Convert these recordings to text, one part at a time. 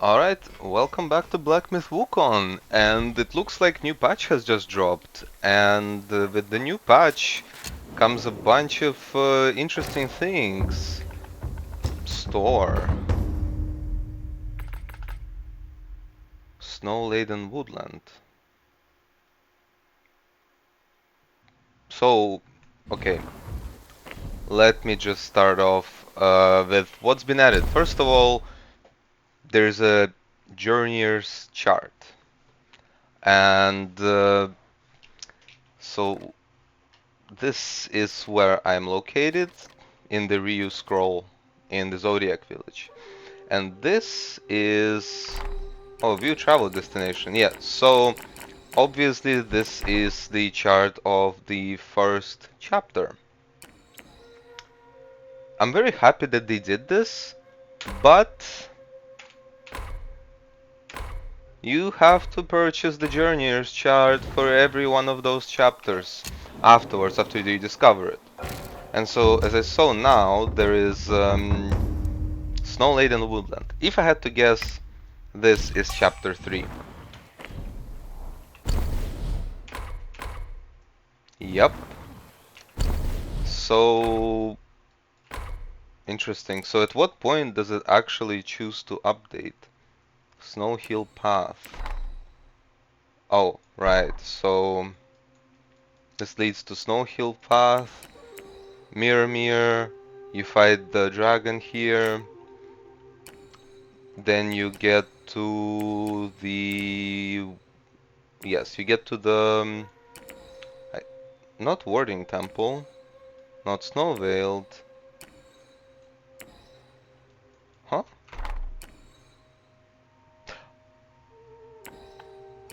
Alright, welcome back to Black Myth Wukong, and it looks like new patch has just dropped, and with the new patch comes a bunch of interesting things. Store. Snow-laden woodland. So, okay, let me just start off with what's been added. First of all, there's a journeyer's chart, and so this is where I'm located in the Ryu scroll in the Zodiac village. And this is view travel destination. Yeah, so obviously this is the chart of the first chapter. I'm very happy that they did this, but you have to purchase the Journeyer's chart for every one of those chapters afterwards, after you discover it. And so, as I saw now, there is Snow-laden woodland. If I had to guess, this is chapter 3. Yep. So interesting. So at what point does it actually choose to update? Snow Hill Path. Oh, right. So this leads to Snow Hill Path. Mirror. You fight the dragon here. Then you get to the... Yes, you get to the... not Warding Temple. Not Snow Veiled. Huh?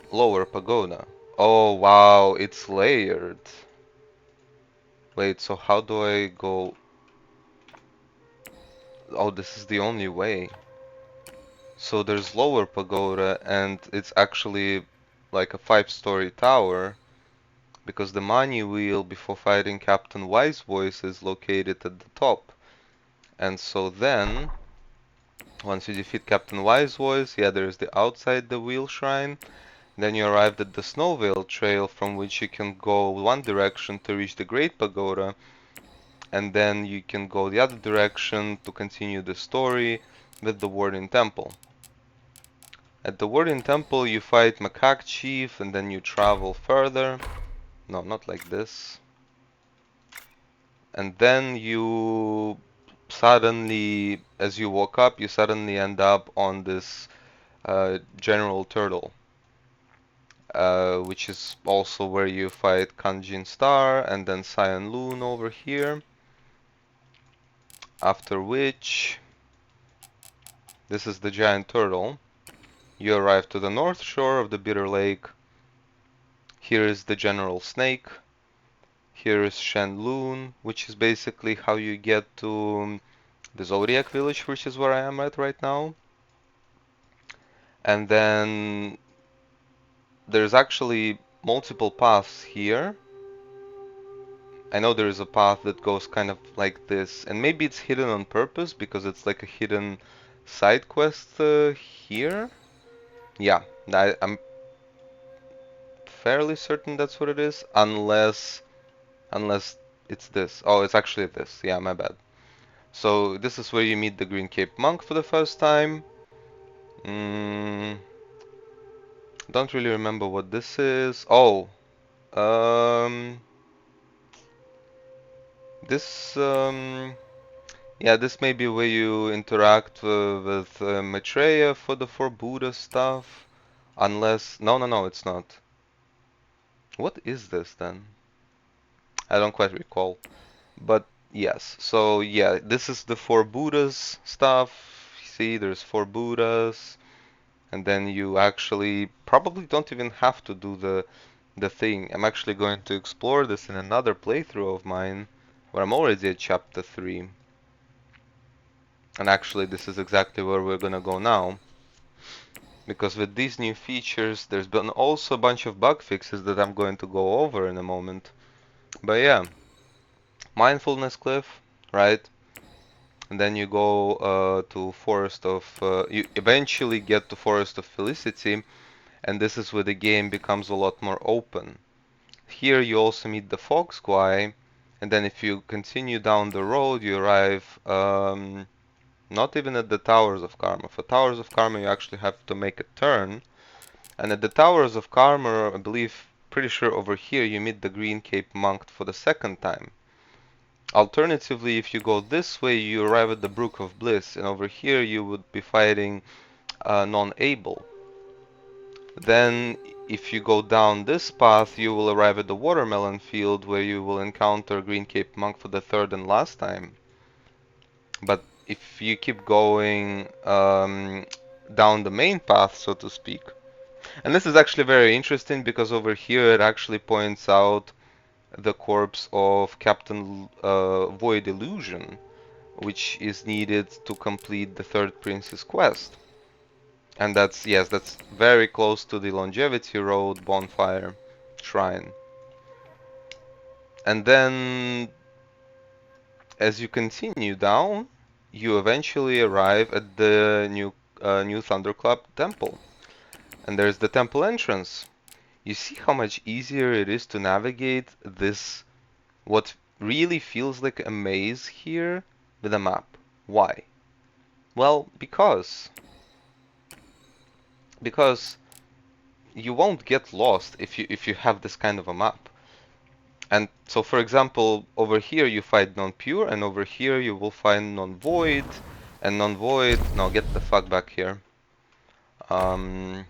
Lower Pagoda. Oh wow, it's layered. Wait, so how do I go? Oh, this is the only way. So there's Lower Pagoda and it's actually like a 5-story tower because the money wheel before fighting Captain Wise Voice is located at the top. And so then, once you defeat Captain Wise Voice, yeah, there's the outside the wheel shrine. Then you arrived at the Snowvale Trail from which you can go one direction to reach the Great Pagoda, and then you can go the other direction to continue the story with the Warden Temple. At the Warden Temple you fight Macaque Chief and then you travel further. No, not like this. And then you suddenly, as you walk up, you suddenly end up on this General Turtle. Which is also where you fight Kanjin Star and then Cyan Loon over here. After which, this is the giant turtle. You arrive to the north shore of the Bitter Lake. Here is the General Snake. Here is Shen Loon, which is basically how you get to the Zodiac village, which is where I am at right now. And then there's actually multiple paths here. I know there is a path that goes kind of like this, and maybe it's hidden on purpose because it's like a hidden side quest here. Yeah, I'm fairly certain that's what it is, unless it's this. Oh, it's actually this. Yeah, my bad. So this is where you meet the Green Cape Monk for the first time. Don't really remember what this is. Oh, um, this yeah, this may be where you interact with Maitreya for the Four Buddha stuff. Unless... No, it's not. What is this then? I don't quite recall. But yes, so yeah, this is the Four Buddhas stuff. See, there's Four Buddhas. And then you actually probably don't even have to do the thing. I'm actually going to explore this in another playthrough of mine, where I'm already at chapter 3. And actually this is exactly where we're gonna go now. Because with these new features, there's been also a bunch of bug fixes that I'm going to go over in a moment. But yeah, mindfulness cliff, right? and then you go to Forest of you eventually get to Forest of Felicity, and this is where the game becomes a lot more open. Here you also meet the Fox Guy, and then if you continue down the road, you arrive not even at the Towers of Karma. For Towers of Karma, you actually have to make a turn, and at the Towers of Karma, I believe, pretty sure over here, you meet the Green Cape Monk for the second time. Alternatively, if you go this way, you arrive at the Brook of Bliss, and over here you would be fighting non-able. Then, if you go down this path, you will arrive at the Watermelon Field, where you will encounter Green Cape Monk for the third and last time. But if you keep going down the main path, so to speak, and this is actually very interesting because over here it actually points out the corpse of Captain Void Illusion, which is needed to complete the third prince's quest. And that's, yes, that's very close to the Longevity Road bonfire shrine. And then as you continue down, you eventually arrive at the new Thunderclap Temple. And there's the temple entrance. You see how much easier it is to navigate this, what really feels like a maze here, with a map. Why? Well, because you won't get lost if you have this kind of a map. And so, for example, over here you find non-pure, and over here you will find non-void, and non-void. No, get the fuck back here. Um,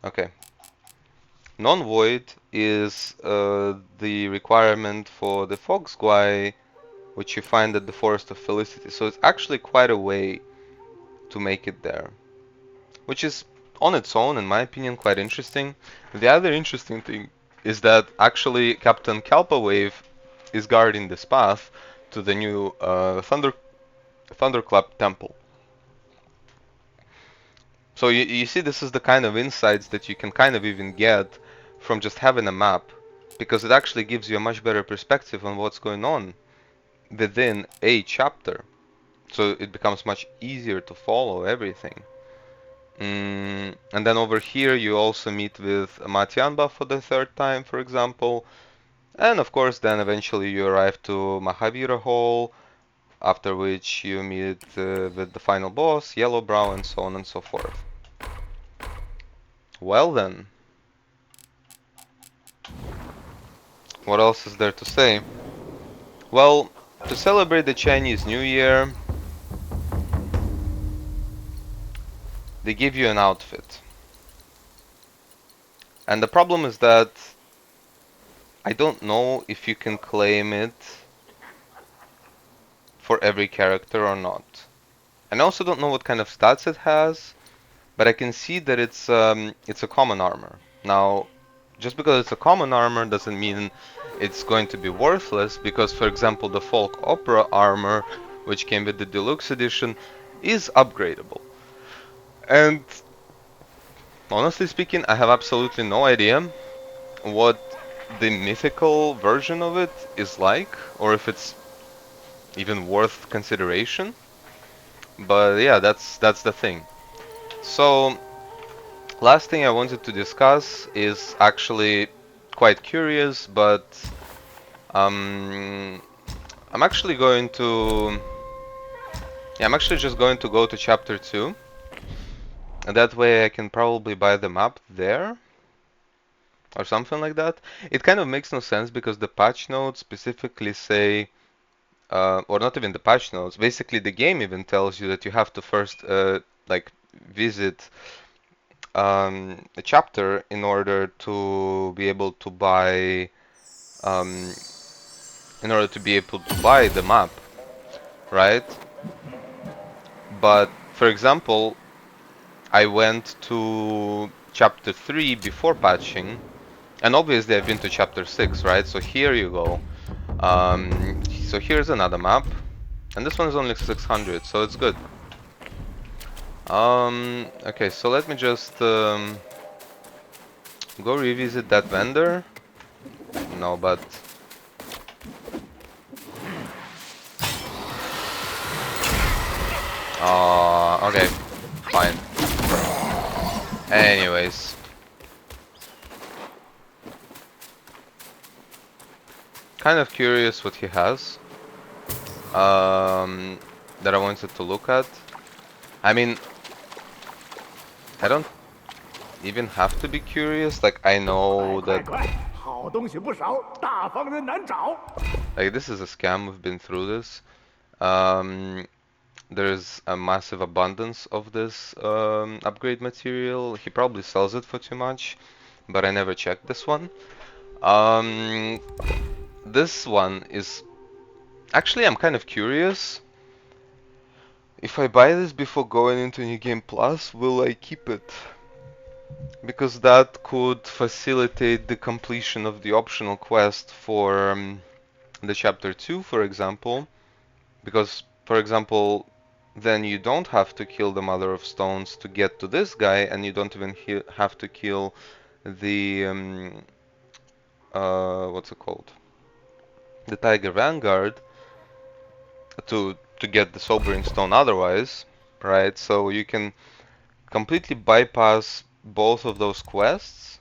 okay. Non-void is the requirement for the Fox Guy, which you find at the Forest of Felicity. So it's actually quite a way to make it there, which is on its own, in my opinion, quite interesting. The other interesting thing is that actually Captain Kalpawave is guarding this path to the new Thunderclap Temple. So you see, this is the kind of insights that you can kind of even get from just having a map, because it actually gives you a much better perspective on what's going on within a chapter. So it becomes much easier to follow everything. And then over here you also meet with Matianba for the third time, for example. And of course then eventually you arrive to Mahavira Hall, after which you meet with the final boss, Yellowbrow, and so on and so forth. Well then, what else is there to say? Well, to celebrate the Chinese New Year, they give you an outfit. And the problem is that I don't know if you can claim it for every character or not. And I also don't know what kind of stats it has, but I can see that it's a common armor. Now, just because it's a common armor doesn't mean it's going to be worthless, because for example the Folk Opera armor, which came with the deluxe edition, is upgradable. And honestly speaking, I have absolutely no idea what the mythical version of it is like, or if it's even worth consideration. But yeah, that's the thing. So last thing I wanted to discuss is actually quite curious, but um, I'm actually going to I'm actually just going to go to chapter 2, and that way I can probably buy the map there or something like that. It kind of makes no sense because the patch notes specifically say, or not even the patch notes, basically the game even tells you that you have to first like visit a chapter in order to be able to buy um, the map, right? But for example, I went to chapter 3 before patching, and obviously I've been to chapter 6, right? So here you go. So here's another map, and this one is only 600, so it's good. Okay, so let me just go revisit that vendor. No, but Okay, fine. Anyways. Kind of curious what he has. That I wanted to look at. I mean, I don't even have to be curious. Like, I know that... Like, this is a scam. We've been through this. There's a massive abundance of this upgrade material. He probably sells it for too much, but I never checked this one. This one is... Actually, I'm kind of curious. If I buy this before going into New Game Plus, will I keep it? Because that could facilitate the completion of the optional quest for the chapter 2, for example. Because, for example, then you don't have to kill the Mother of Stones to get to this guy, and you don't even have to kill the what's it called? The Tiger Vanguard to get the Sobering Stone otherwise, right? So you can completely bypass both of those quests.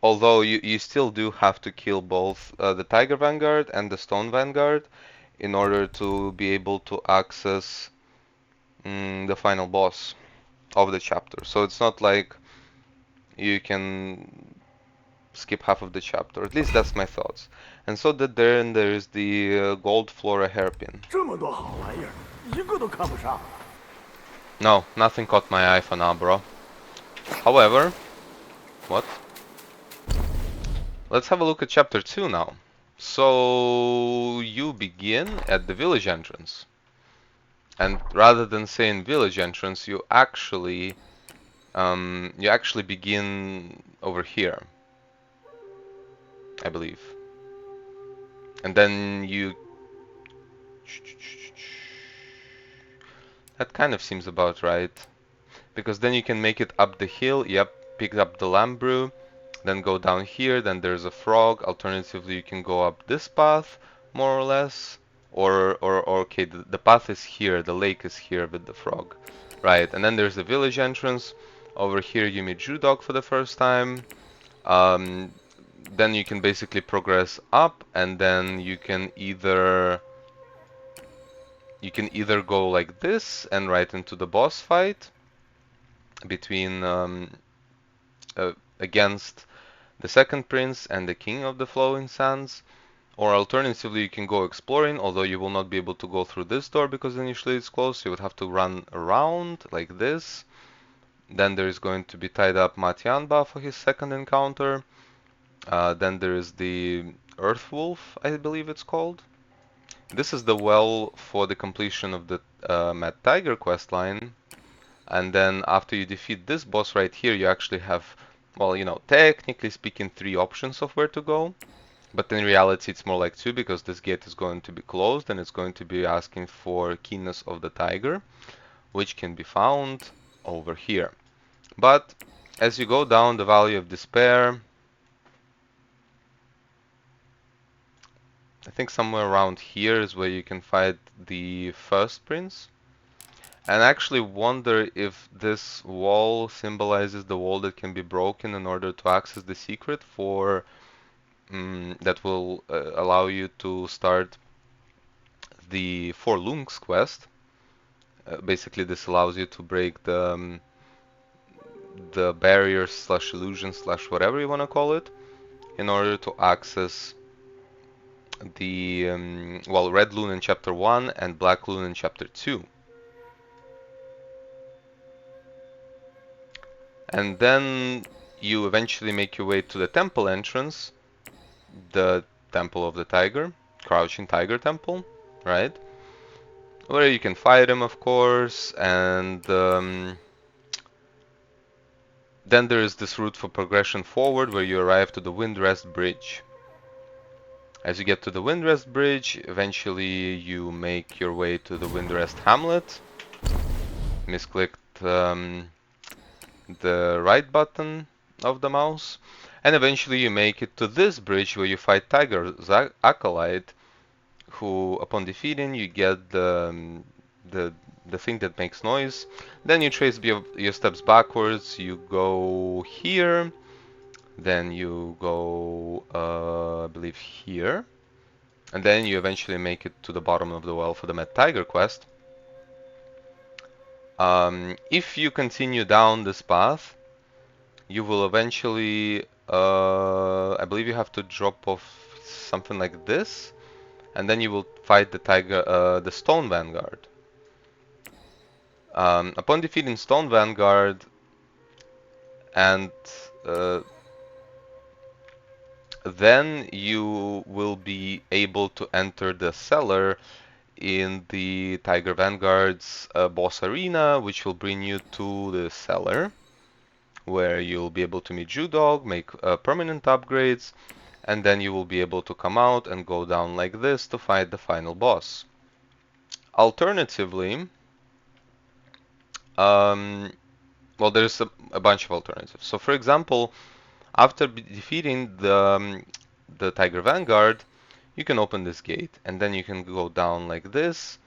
Although you still do have to kill both the Tiger Vanguard and the Stone Vanguard in order to be able to access the final boss of the chapter. So it's not like you can skip half of the chapter. At least that's my thoughts. And so that then there is the gold flora hairpin. No, nothing caught my eye for now, bro. However, what? Let's have a look at chapter 2 now. So you begin at the village entrance. And rather than saying village entrance, you actually begin over here, I believe. And then you... That kind of seems about right. Because then you can make it up the hill, yep, pick up the lamb brew, then go down here, then there's a frog. Alternatively, you can go up this path, more or less. Or okay, the path is here, the lake is here with the frog. Right, and then there's the village entrance. Over here you meet Judog for the first time. Then you can basically progress up, and then you can either go like this and right into the boss fight between against the second prince and the king of the flowing sands, or alternatively you can go exploring, although you will not be able to go through this door because initially it's closed. You would have to run around like this. Then there is going to be tied up Matianba for his second encounter. Then there is the Earth Wolf, I believe it's called. This is the well for the completion of the Mad Tiger questline. And then after you defeat this boss right here, you actually have, well, you know, technically speaking, 3 options of where to go. But in reality, it's more like 2 because this gate is going to be closed and it's going to be asking for Keenness of the Tiger, which can be found over here. But as you go down the Valley of Despair, I think somewhere around here is where you can fight the first prince. And I actually wonder if this wall symbolizes the wall that can be broken in order to access the secret for that will allow you to start the Four Lunks quest. Basically, this allows you to break the barriers slash illusions slash whatever you want to call it in order to access the well, Red Loon in chapter 1 and Black Loon in chapter 2. And then you eventually make your way to the temple entrance, the Temple of the Tiger, Crouching Tiger Temple, right? Where you can fight him, of course, and then there is this route for progression forward where you arrive to the Windrest Bridge. As you get to the Windrest Bridge, eventually you make your way to the Windrest Hamlet. Misclicked the right button of the mouse. And eventually you make it to this bridge where you fight Tiger's Acolyte, who, upon defeating, you get the the thing that makes noise. Then you trace your steps backwards. You go here, then you go, I believe here, and then you eventually make it to the bottom of the well for the Mad Tiger quest. If you continue down this path, you will eventually, I believe you have to drop off something like this, and then you will fight the Stone Vanguard. Upon defeating Stone Vanguard and uh, then you will be able to enter the cellar in the Tiger Vanguard's boss arena, which will bring you to the cellar, where you'll be able to meet Judog, make permanent upgrades, and then you will be able to come out and go down like this to fight the final boss. Alternatively, um, well, there's a bunch of alternatives. So, for example, after defeating the Tiger Vanguard, you can open this gate, and then you can go down like this.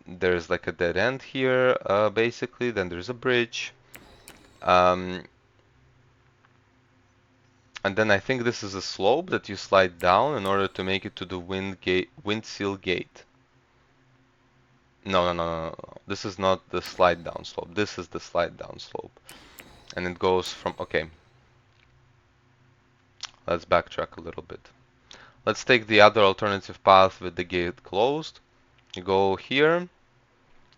There's like a dead end here, basically. Then there's a bridge. Um, and then I think this is a slope that you slide down in order to make it to the wind seal gate. No. This is not the slide down slope. This is the slide down slope. And it goes from, okay, let's backtrack a little bit. Let's take the other alternative path with the gate closed. You go here,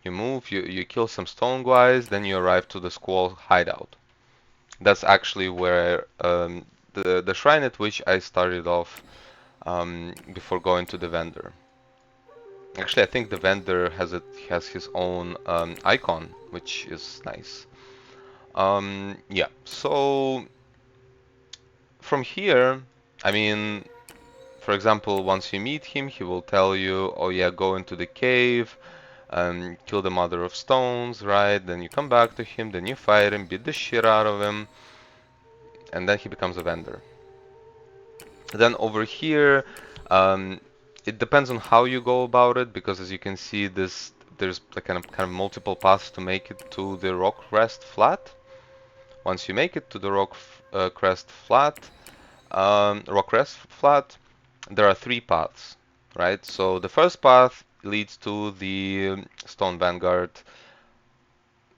you move, you kill some stone guys, then you arrive to the squall hideout. That's actually where the shrine at which I started off before going to the vendor. Actually, I think the vendor has his own icon, which is nice. Yeah, so from here, I mean, for example, once you meet him, he will tell you, oh yeah, go into the cave, kill the Mother of Stones, right? Then you come back to him, then you fight him, beat the shit out of him, and then he becomes a vendor. Then over here, um, it depends on how you go about it, because as you can see, there's like kind of multiple paths to make it to the rock crest flat. Once you make it to the crest flat, there are three paths, right? So the first path leads to the Stone Vanguard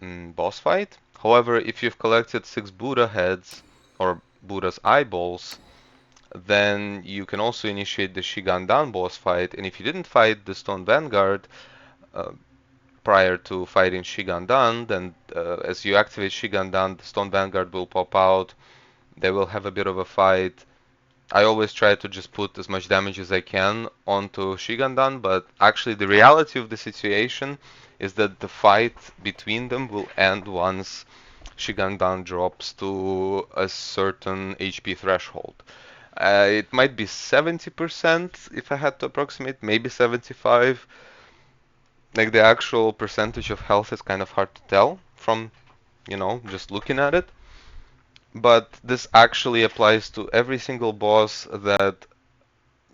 boss fight. However, if you've collected 6 Buddha heads or Buddha's eyeballs, then you can also initiate the Shigandan boss fight. And if you didn't fight the Stone Vanguard uh, prior to fighting Shigandan, then as you activate Shigandan, the Stone Vanguard will pop out. They will have a bit of a fight. I always try to just put as much damage as I can onto Shigandan, but actually the reality of the situation is that the fight between them will end once Shigandan drops to a certain HP threshold. It might be 70% if I had to approximate, maybe 75. Like the actual percentage of health is kind of hard to tell from, just looking at it. But this actually applies to every single boss that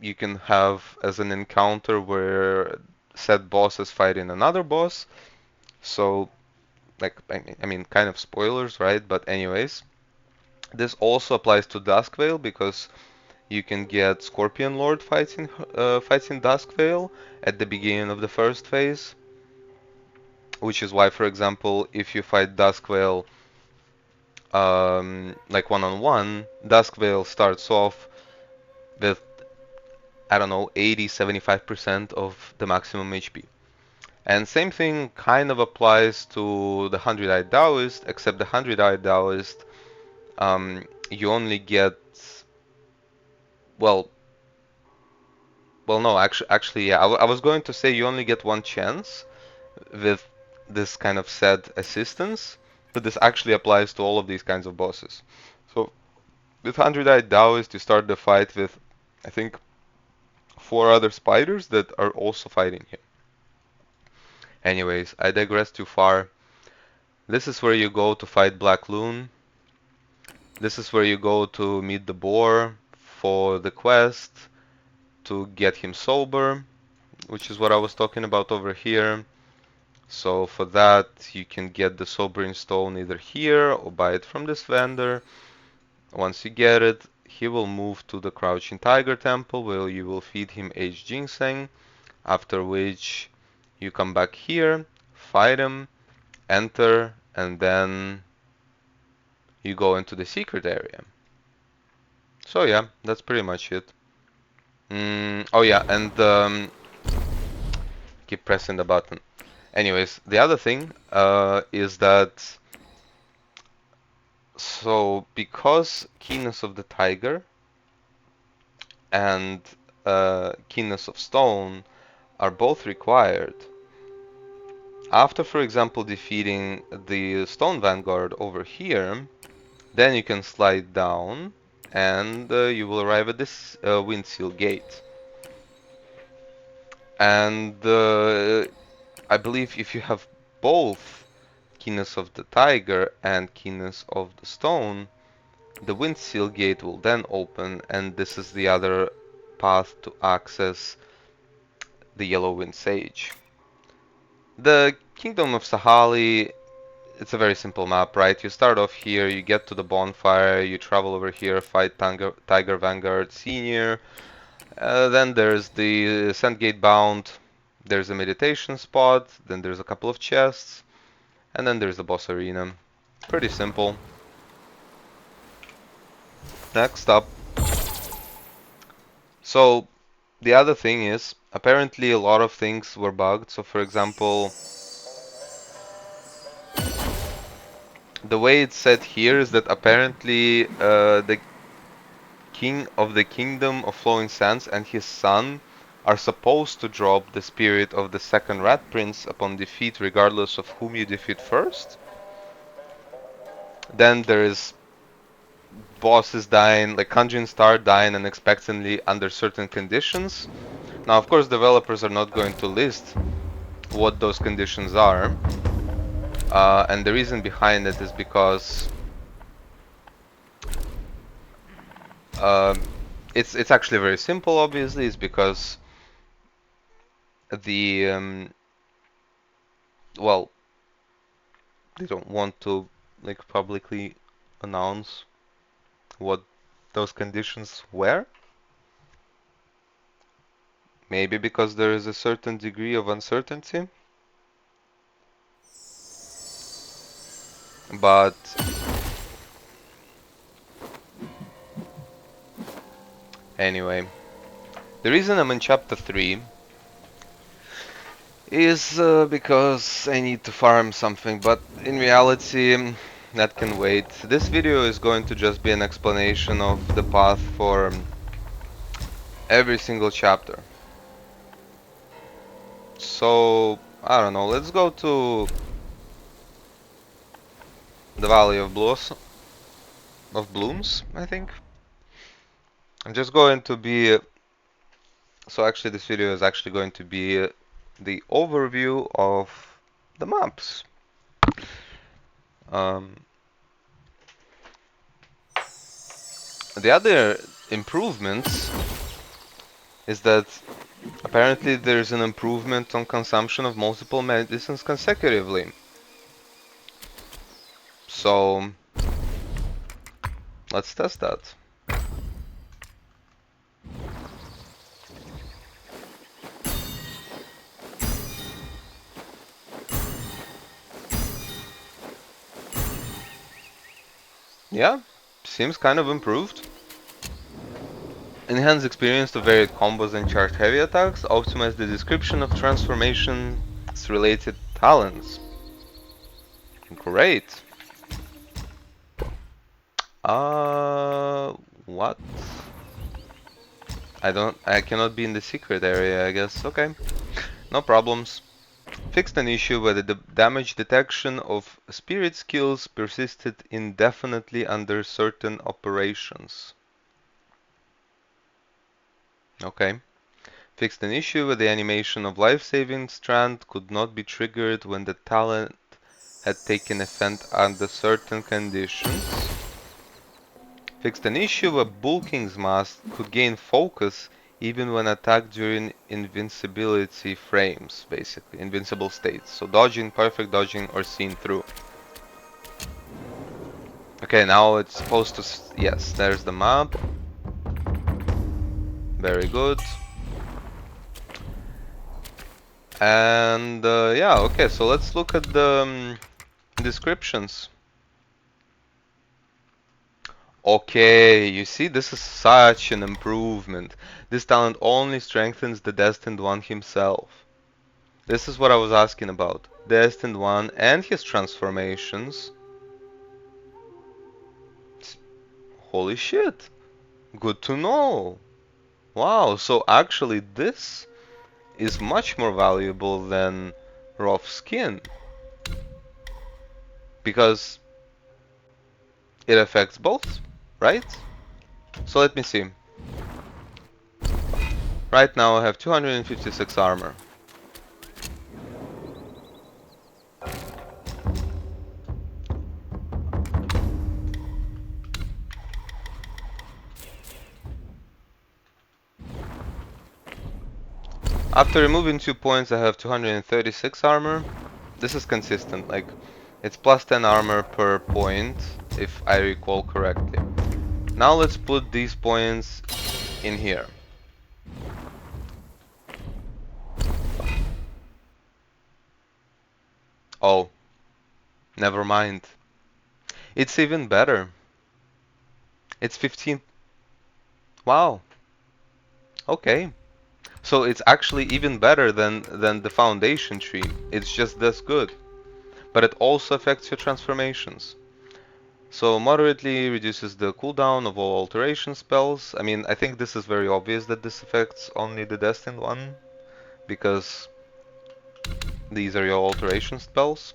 you can have as an encounter where said boss is fighting another boss. So, like, I mean, kind of spoilers, right? But anyways, this also applies to Duskvale because you can get Scorpion Lord fighting Duskvale at the beginning of the first phase, which is why, for example, if you fight Duskvale like one-on-one, Duskvale starts off with, I don't know, 80-75% of the maximum HP. And same thing kind of applies to the 100-Eyed Taoist, except the 100-Eyed Taoist, you only get, well, no, actually, yeah, I was going to say you only get one chance with this kind of said assistance, but this actually applies to all of these kinds of bosses. So with 100-Eyed Taoist, you start the fight with, I think, 4 other spiders that are also fighting him. Anyways, I digress too far. This is where you go to fight Black Loon. This is where you go to meet the boar for the quest to get him sober. which is what I was talking about over here. So for that, you can get the Sobering Stone either here or buy it from this vendor. Once you get it, he will move to the Crouching Tiger Temple where you will feed him aged ginseng, after which you come back here, fight him, enter, and then you go into the secret area. So yeah, that's pretty much it. Oh yeah, and keep pressing the button. Anyways, the other thing is that so because keenness of the tiger and keenness of stone are both required, after, for example, defeating the stone vanguard over here, then you can slide down and you will arrive at this Windseal Gate. And I believe if you have both keenness of the tiger and keenness of the stone, the Windseal Gate will then open, and this is the other path to access the Yellow Wind Sage. The Kingdom of Sahali, it's a very simple map, right? You start off here, you get to the bonfire, you travel over here, fight Tiger Vanguard Senior. Then there's the Sandgate Bound, there's a meditation spot, then there's a couple of chests, and then there's the boss arena. Pretty simple. Next up. So, the other thing is, apparently a lot of things were bugged. So, for example, the way it's said here is that apparently the king of the kingdom of flowing sands and his son are supposed to drop the spirit of the second rat prince upon defeat, regardless of whom you defeat first. Then there is bosses dying, like Kanjin Star dying unexpectedly under certain conditions. Now, of course, developers are not going to list what those conditions are, and the reason behind it is because it's actually very simple. Obviously, it's because the well, they don't want to like publicly announce what those conditions were. Maybe because there is a certain degree of uncertainty. But anyway, the reason I'm in chapter 3 is because I need to farm something, but in reality that can wait. This video is going to just be an explanation of the path for every single chapter. So, I don't know, let's go to the Valley of Blooms, I think. I'm just going to be... So actually this video is actually going to be the overview of the maps. The other improvements is that apparently there's an improvement on consumption of multiple medicines consecutively. So let's test that. Yeah, seems kind of improved. Enhance experience to varied combos and charge heavy attacks. Optimize the description of transformations related talents. Great. What? I cannot be in the secret area, I guess. Okay, no problems. Fixed an issue where the damage detection of spirit skills persisted indefinitely under certain operations. Okay. Fixed an issue where the animation of life-saving strand could not be triggered when the talent had taken effect under certain conditions. Fixed an issue where Bull King's mask could gain focus even when attacked during invincibility frames, basically, invincible states. So dodging, perfect dodging, or seen through. Okay, now it's supposed to... Yes, there's the map. Very good. And yeah, okay, so let's look at the descriptions. Okay, you see, this is such an improvement. This talent only strengthens the Destined One himself. This is what I was asking about. Destined One and his transformations. Holy shit. Good to know. Wow, so actually this is much more valuable than rough skin. Because it affects both, right? So let me see. Right now I have 256 armor. After removing 2 points I have 236 armor. This is consistent, like it's plus 10 armor per point if I recall correctly. Now let's put these points in here. Oh, never mind. It's even better. It's 15. Wow. Okay. So it's actually even better than the foundation tree. It's just this good. But it also affects your transformations. So moderately reduces the cooldown of all alteration spells. I mean, I think this is very obvious that this affects only the Destined One, because these are your alteration spells.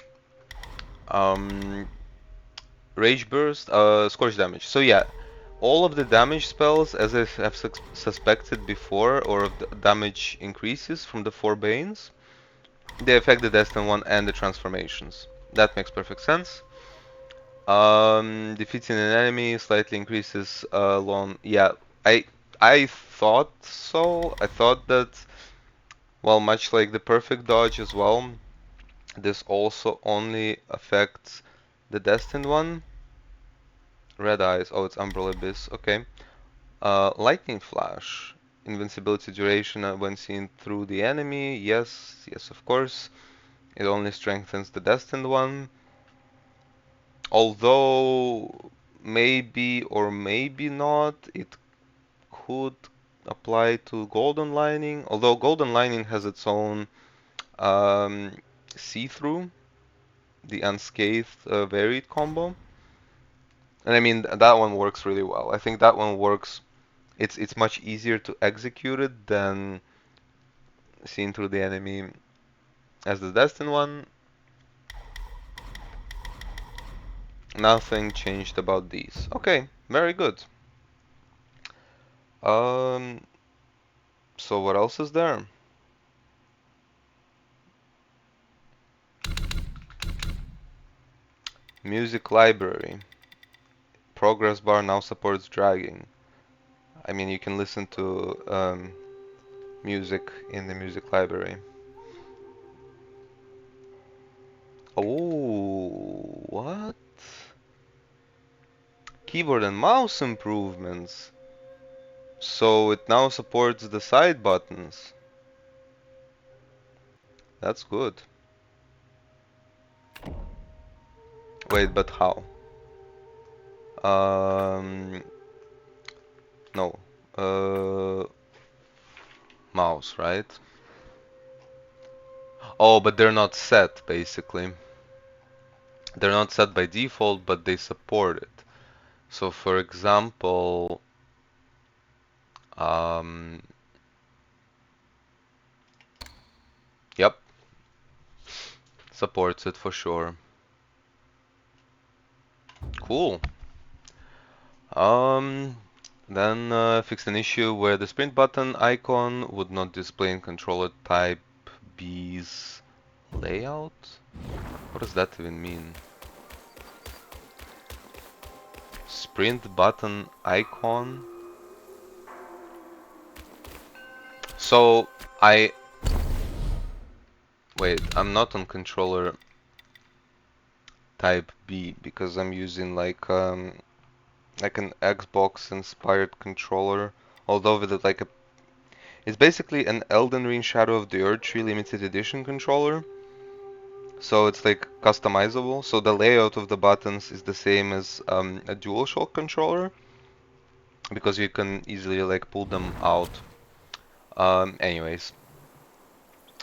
Rage Burst, Scorch Damage. So yeah, all of the damage spells, as I have suspected before, or if the damage increases from the 4 Banes, they affect the Destined One and the transformations. That makes perfect sense. Defeating an enemy slightly increases long. Yeah, I thought so. I thought that, well, much like the perfect dodge as well, this also only affects the Destined One. Red Eyes. Oh, it's Umbral Abyss. Okay. Lightning Flash. Invincibility duration when seen through the enemy. Yes, yes, of course. It only strengthens the Destined One. Although, maybe or maybe not, it could apply to Golden Lining. Although Golden Lining has its own um, see-through, the Unscathed varied combo. And I mean, that one works really well. I think that one works. It's much easier to execute it than seen through the enemy as the Destined One. Nothing changed about these. Okay, very good. Um, so what else is there? Music library. Progress bar now supports dragging. I mean, you can listen to music in the music library. Oh, what? Keyboard and mouse improvements. So it now supports the side buttons. That's good. Wait, but how? Um, no. Mouse, right? Oh, but they're not set, basically. They're not set by default, but they support it. So, for example, um, yep, supports it for sure. Cool. Um, then fixed an issue where the sprint button icon would not display in controller type B's layout. What does that even mean? Sprint button icon. So I wait, I'm not on controller type B because I'm using like an Xbox inspired controller, although with like a it's basically an Elden Ring Shadow of the Erdtree limited edition controller. So it's like customizable. So the layout of the buttons is the same as a DualShock controller because you can easily like pull them out. Anyways,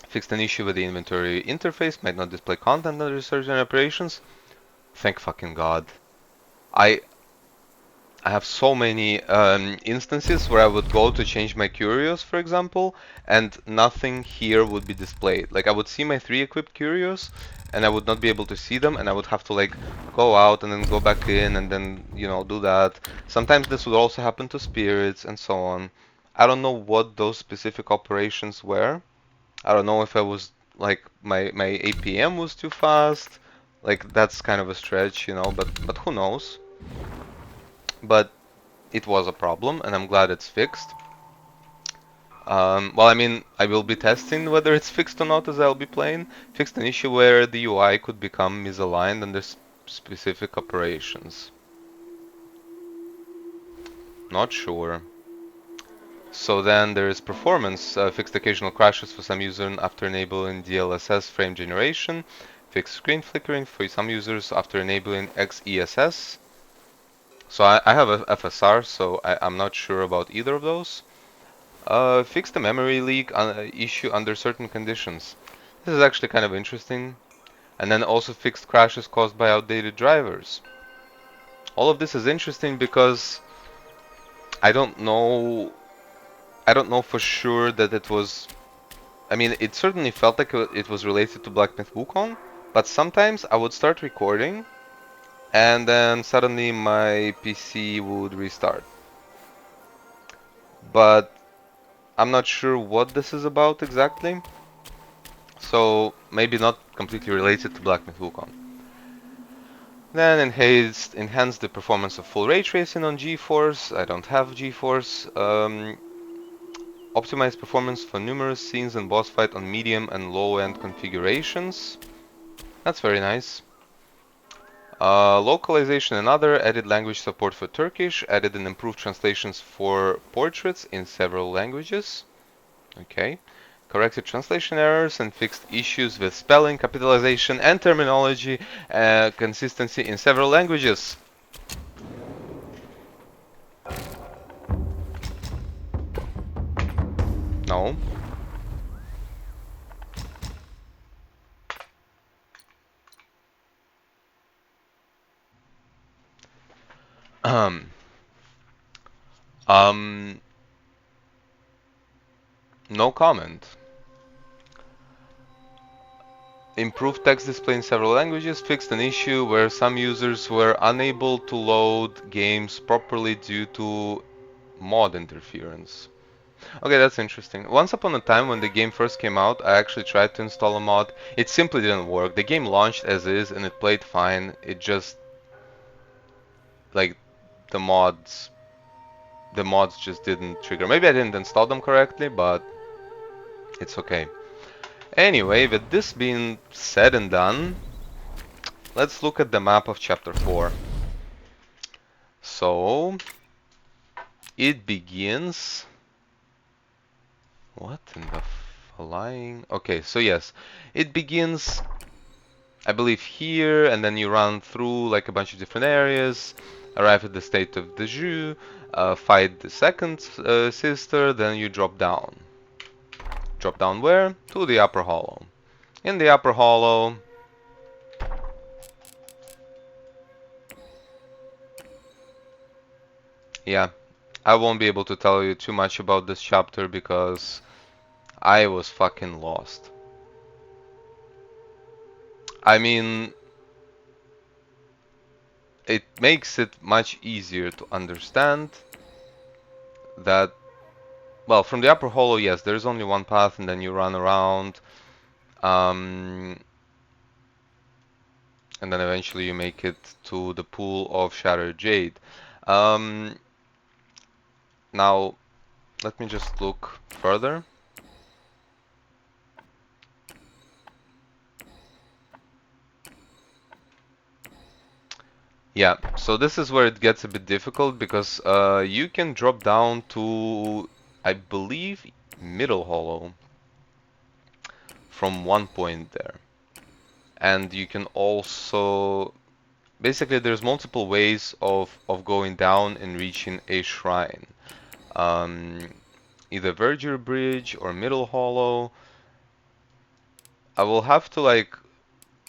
fixed an issue with the inventory interface, might not display content under certain operations. Thank fucking God. I I have so many instances where I would go to change my curios, for example, and nothing here would be displayed. Like I would see my 3 equipped curios, and I would not be able to see them, and I would have to like go out and then go back in and then, you know, do that. Sometimes this would also happen to spirits and so on. I don't know what those specific operations were. I don't know if I was like my APM was too fast. Like that's kind of a stretch, you know, but who knows? But it was a problem, and I'm glad it's fixed. Well, I mean, I will be testing whether it's fixed or not as I'll be playing. Fixed an issue where the UI could become misaligned under specific operations. Not sure. So then there is performance. Fixed occasional crashes for some users after enabling DLSS frame generation. Fixed screen flickering for some users after enabling XESS. So I have a FSR, so I'm not sure about either of those. Fix the memory leak issue under certain conditions. This is actually kind of interesting. And then also fixed crashes caused by outdated drivers. All of this is interesting because I don't know. I don't know for sure that it was. I mean, it certainly felt like it was related to Black Myth Wukong, but sometimes I would start recording and then suddenly my PC would restart. But I'm not sure what this is about exactly. So maybe not completely related to Black Myth Wukong. Then enhance the performance of full ray tracing on GeForce. I don't have GeForce. Optimize performance for numerous scenes and boss fight on medium and low end configurations. That's very nice. Localization and other, added language support for Turkish, added and improved translations for portraits in several languages. Okay. Corrected translation errors and fixed issues with spelling, capitalization, and terminology consistency in several languages. No. Um, um, no comment. Improved text display in several languages, fixed an issue where some users were unable to load games properly due to mod interference. Okay, that's interesting. Once upon a time when the game first came out, I actually tried to install a mod. It simply didn't work. The game launched as is and it played fine. It just like the mods the mods just didn't trigger. Maybe I didn't install them correctly, but it's okay. Anyway, with this being said and done, let's look at the map of chapter 4. So, it begins... What in the flying... Okay, so yes, it begins, I believe, here, and then you run through like a bunch of different areas, arrive at the state of Deju, fight the second sister, then you drop down. Drop down where? To the upper hollow. In the upper hollow, yeah, I won't be able to tell you too much about this chapter because I was fucking lost. I mean, it makes it much easier to understand that, well, from the upper hollow, yes, there's only one path and then you run around, and then eventually you make it to the pool of Shattered Jade. Um, Now, let me just look further. Yeah, so this is where it gets a bit difficult because you can drop down to, I believe, Middle Hollow from one point there. And you can also, basically there's multiple ways of going down and reaching a shrine. Um, Either Verdure Bridge or Middle Hollow. I will have to like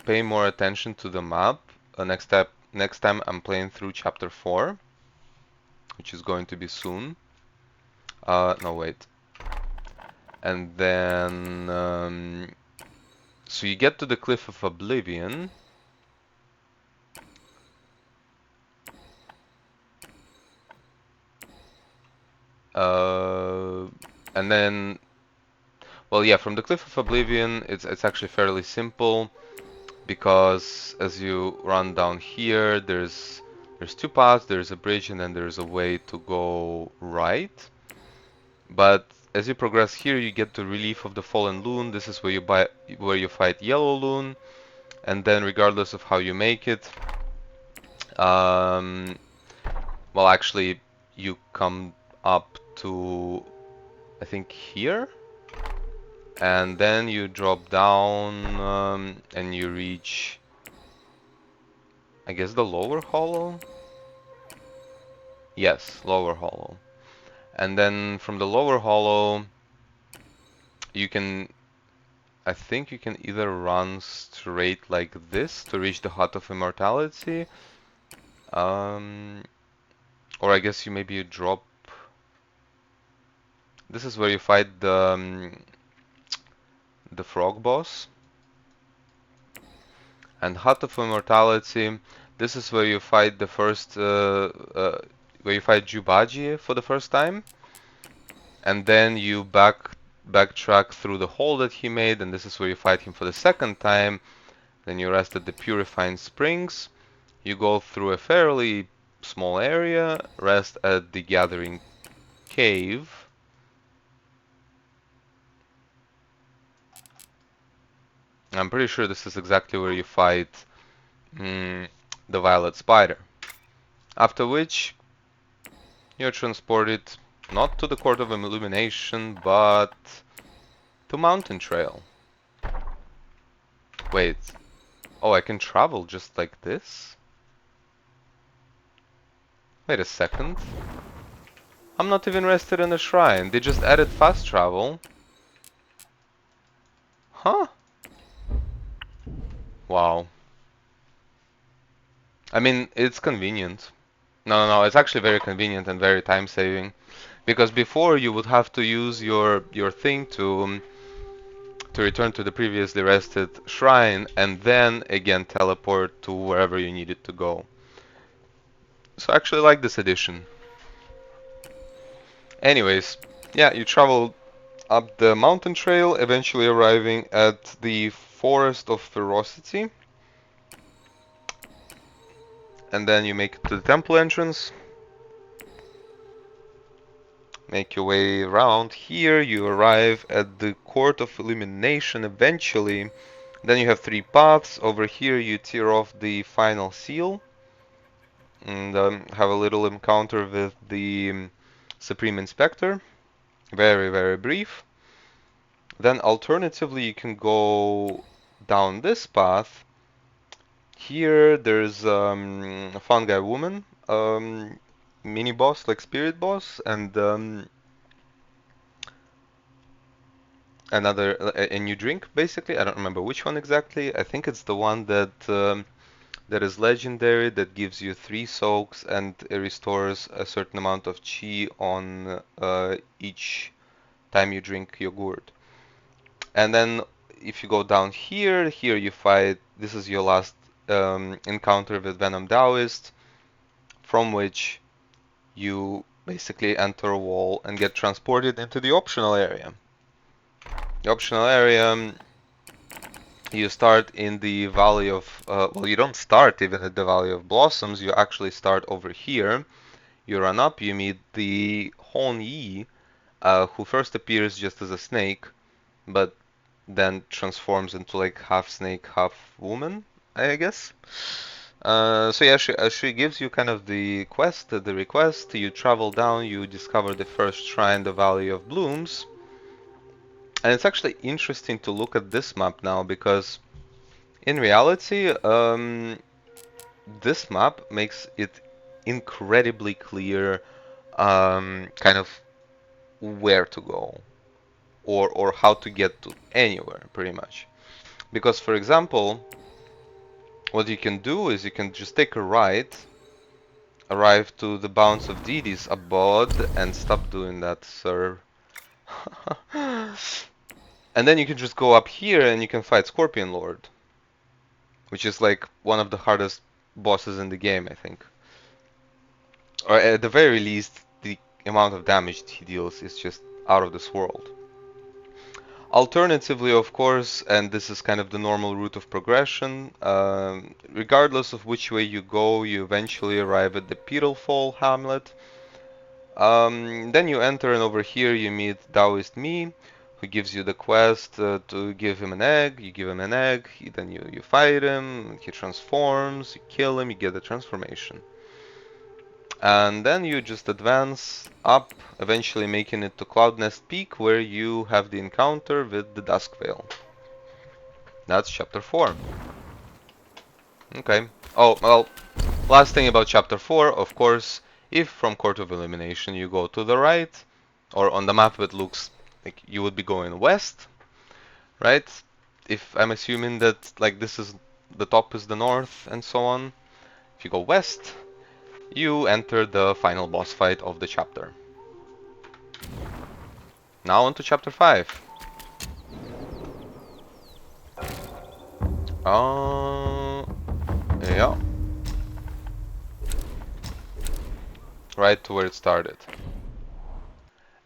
pay more attention to the map next time I'm playing through chapter 4, which is going to be soon. No wait. And then so you get to the Cliff of Oblivion. Uh, and then well yeah, from the Cliff of Oblivion it's actually fairly simple because as you run down here there's two paths, there's a bridge and then there's a way to go right. But as you progress here, you get to Relief of the Fallen Loon. This is where you fight Yellow Loon, and then regardless of how you make it, um, well, actually, you come up to I think here, and then you drop down and you reach, I guess, the lower hollow. Yes, lower hollow. And then from the lower hollow, you can I think you can either run straight like this to reach the Hut of Immortality, um, or I guess you drop. This is where you fight the frog boss. And Hut of Immortality. This is where you fight the first, where you fight Jubaji for the first time, and then you backtrack through the hole that he made, and this is where you fight him for the second time. Then you rest at the Purifying Springs. You go through a fairly small area, rest at the Gathering Cave. I'm pretty sure this is exactly where you fight the Violet Spider. After which, you're transported not to the Court of Illumination, but to Mountain Trail. Wait, oh, I can travel just like this? Wait a second. I'm not even rested in a shrine. They just added fast travel. Huh? Wow. I mean, it's convenient. No, it's actually very convenient and very time saving. Because before you would have to use your thing to return to the previously rested shrine and then again teleport to wherever you needed to go. So I actually like this addition. Anyways, yeah, you travel up the mountain trail, eventually arriving at the Forest of Ferocity. And then you make it to the temple entrance. Make your way around. Here you arrive at the Court of Illumination eventually. Then you have three paths. Over here you tear off the final seal and have a little encounter with the Supreme Inspector. Very, very brief. Then alternatively you can go down this path. Here there's a fungi woman, mini boss, like spirit boss, and a new drink basically. I don't remember which one exactly. I think it's the one that is legendary that gives you 3 soaks and it restores a certain amount of chi on each time you drink yogurt. And then if you go down here, you fight. This is your last encounter with Venom Taoist, from which you basically enter a wall and get transported into the optional area. The optional area, you start in the Valley of, well, you don't start even at the Valley of Blossoms, you actually start over here. You run up, you meet the Hon Yi, who first appears just as a snake, but then transforms into like half snake, half woman, I guess. So yeah, she gives you kind of the quest, the request. You travel down, you discover the first shrine, the Valley of Blooms. And it's actually interesting to look at this map now because in reality, this map makes it incredibly clear, kind of where to go or how to get to anywhere, pretty much. Because, for example, what you can do is you can just take a right, arrive to the bounds of Didi's abode, and stop doing that, sir. And then you can just go up here and you can fight Scorpion Lord, which is like one of the hardest bosses in the game, I think. Or at the very least, the amount of damage he deals is just out of this world. Alternatively, of course, and this is kind of the normal route of progression, regardless of which way you go, you eventually arrive at the Petalfall hamlet. Then you enter, and over here you meet Taoist Me, who gives you the quest to give him an egg. You give him an egg, then you fight him, he transforms, you kill him, you get the transformation. And then you just advance up, eventually making it to Cloud Nest Peak, where you have the encounter with the Dusk Veil. That's chapter 4. Okay. Oh, well, last thing about chapter 4, of course, if from Court of Elimination you go to the right, or on the map it looks like you would be going west, right? If I'm assuming that like this is the top is the north and so on. If you go west, you enter the final boss fight of the chapter. Now on to chapter 5. Yeah. Right to where it started.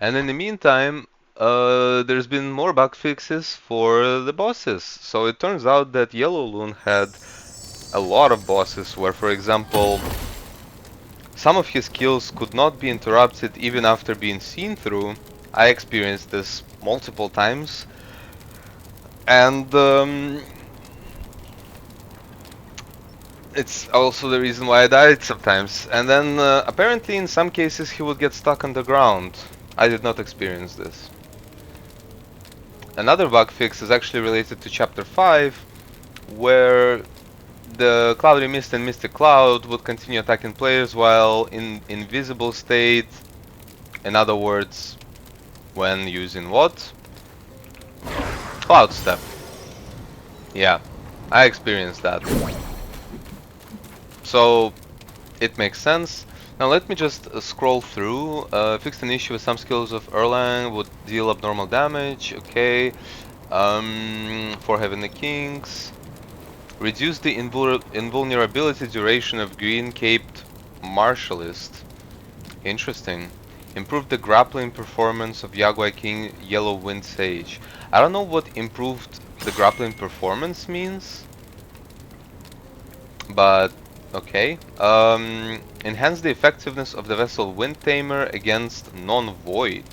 And in the meantime, there's been more bug fixes for the bosses. So it turns out that Yellow Loon had a lot of bosses where, for example, some of his kills could not be interrupted even after being seen through. I experienced this multiple times. And it's also the reason why I died sometimes. And then apparently in some cases he would get stuck on the ground. I did not experience this. Another bug fix is actually related to chapter 5, where the Cloudy Mist and Mystic Cloud would continue attacking players while in invisible state. In other words, when using what? Cloud Step. Yeah, I experienced that. So it makes sense. Now let me just scroll through. Fixed an issue with some skills of Erlang would deal abnormal damage. Okay. For Heaven the Kings. Reduce the invulnerability duration of green-caped Martialist. Interesting. Improve the grappling performance of Yaguai King Yellow Wind Sage. I don't know what improved the grappling performance means, but okay. Enhance the effectiveness of the vessel Wind Tamer against non-void.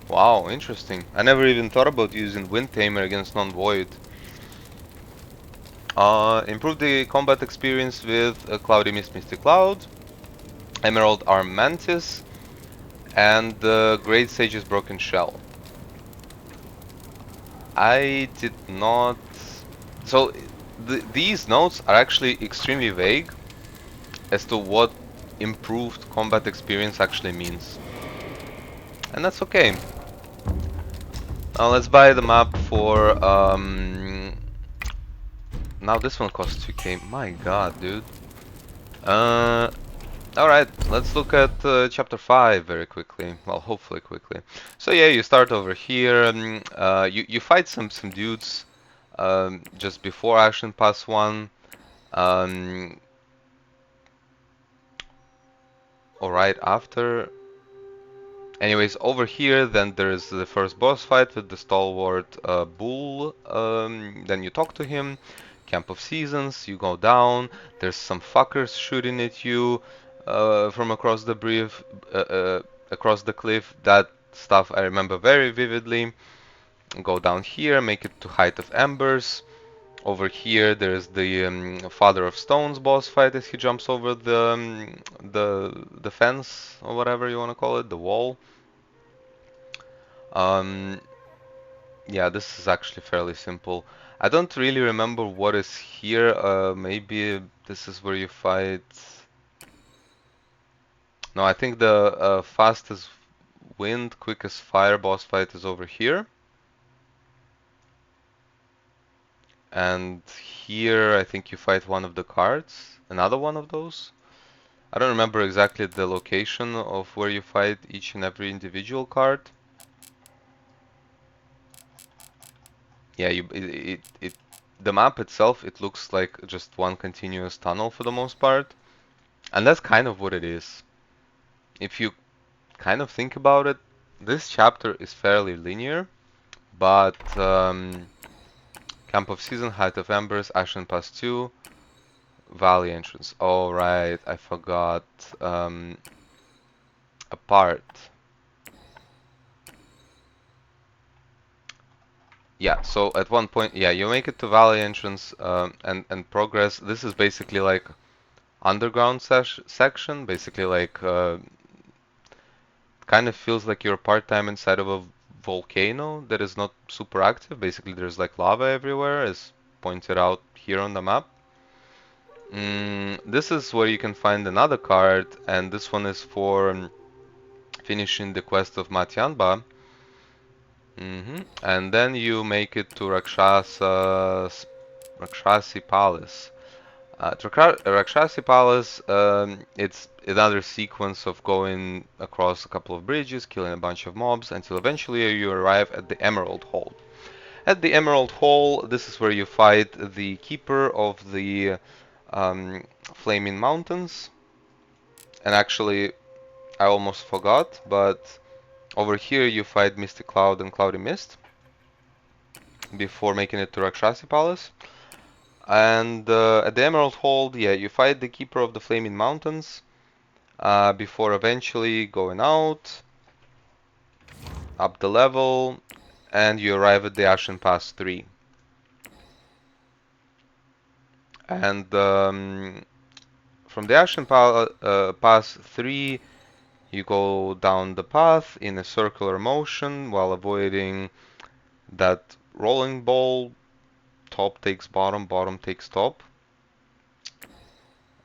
Wow, interesting. I never even thought about using Wind Tamer against non-void. Improve the combat experience with Cloudy Mist, Mystic Cloud, Emerald Arm Mantis, and Great Sage's Broken Shell. I did not... So, these notes are actually extremely vague as to what improved combat experience actually means. And that's okay. Now let's buy the map for... Now this one costs 2k. My god, dude. Alright, let's look at chapter 5 very quickly. Well, hopefully quickly. So yeah, you start over here. You fight some dudes just before Action Pass 1. Or right after. Anyways, over here, then there's the first boss fight with the stalwart bull. Then you talk to him. Camp of Seasons, you go down. There's some fuckers shooting at you from across the across the cliff. That stuff I remember very vividly. Go down here, make it to Height of Embers. Over here, there's the Father of Stones boss fight as he jumps over the fence or whatever you want to call it, the wall. Um, yeah, this is actually fairly simple. I don't really remember what is here. Maybe this is where you fight. No, I think the fastest wind, quickest fire boss fight is over here. And here, I think you fight one of the cards, another one of those. I don't remember exactly the location of where you fight each and every individual card. Yeah, the map itself, it looks like just one continuous tunnel for the most part. And that's kind of what it is. If you kind of think about it, this chapter is fairly linear, but Camp of Season, Height of Embers, Ashen Pass 2, Valley Entrance. Oh, right, I forgot a part. Yeah, so at one point, yeah, you make it to Valley Entrance and progress. This is basically like underground section, basically like kind of feels like you're part-time inside of a volcano that is not super active. Basically, there's like lava everywhere, as pointed out here on the map. This is where you can find another card, and this one is for finishing the quest of Matyanba. And then you make it to Rakshasi Palace. Rakshasi Palace, it's another sequence of going across a couple of bridges, killing a bunch of mobs, until eventually you arrive at the Emerald Hall. At the Emerald Hall, this is where you fight the Keeper of the Flaming Mountains. And actually, I almost forgot, but over here you fight Misty Cloud and Cloudy Mist before making it to Rakshasi Palace. And at the Emerald Hold, yeah, you fight the Keeper of the Flaming Mountains before eventually going out, up the level, and you arrive at the Ashen Pass 3. And from the Ashen Pass 3, you go down the path in a circular motion while avoiding that rolling ball. Top takes bottom, bottom takes top.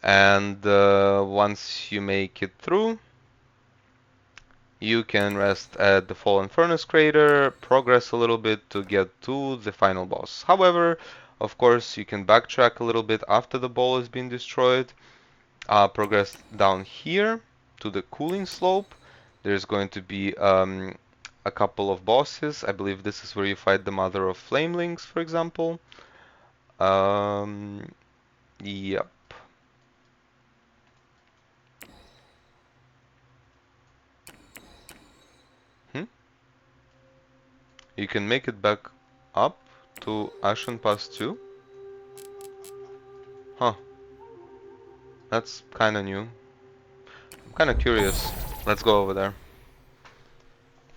And once you make it through, you can rest at the Fallen Furnace Crater, progress a little bit to get to the final boss. However, of course, you can backtrack a little bit after the ball has been destroyed, progress down here to the cooling slope. There's going to be a couple of bosses. I believe this is where you fight the Mother of Flamelings, for example. Yep. Hmm? You can make it back up to Ashen Pass 2. Huh. That's kind of new. I'm kind of curious. Let's go over there.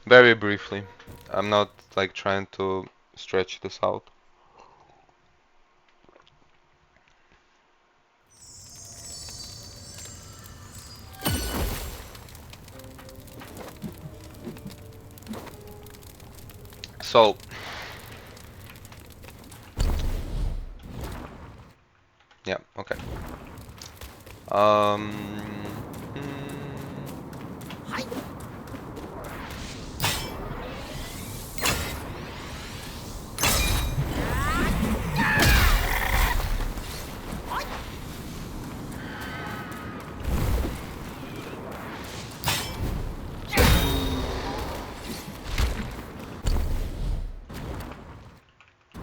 Very briefly. I'm not like trying to stretch this out. So, yeah, okay. Um,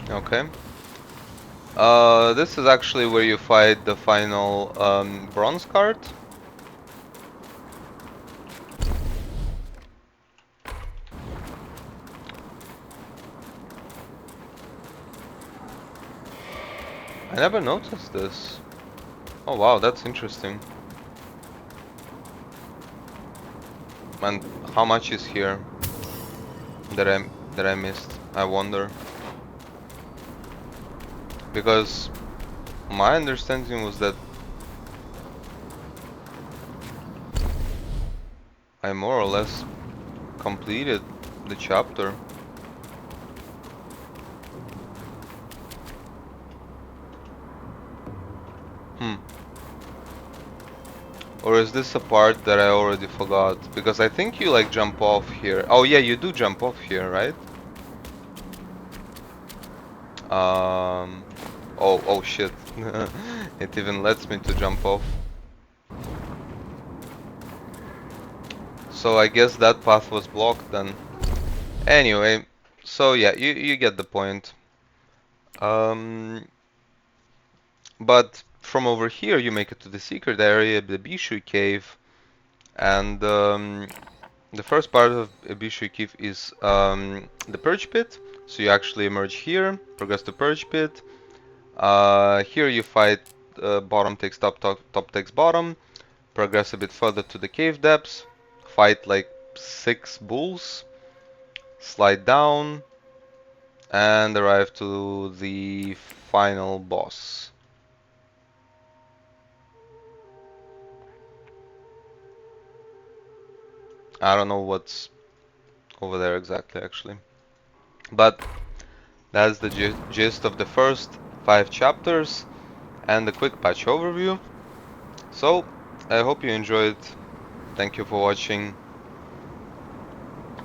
okay. This is actually where you fight the final bronze card. I never noticed this. Oh wow, that's interesting. And how much is here that I missed? I wonder. Because my understanding was that I more or less completed the chapter. Hmm. Or is this a part that I already forgot? Because I think you like jump off here. Oh yeah, you do jump off here, right? Um. Oh shit. It even lets me to jump off. So I guess that path was blocked then. Anyway, so yeah, you get the point. Um, but from over here you make it to the secret area, the Bishu cave, and the first part of Bishu cave is the purge pit. So you actually emerge here, progress to purge pit. Here you fight bottom takes top, top takes bottom. Progress a bit further to the cave depths. Fight like 6 bulls. Slide down and arrive to the final boss. I don't know what's over there exactly actually. But that's the gist of the first 5 chapters and the quick patch overview. So, I hope you enjoyed. Thank you for watching.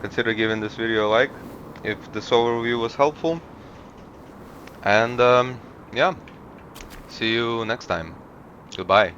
Consider giving this video a like if this overview was helpful. And yeah, see you next time. Goodbye.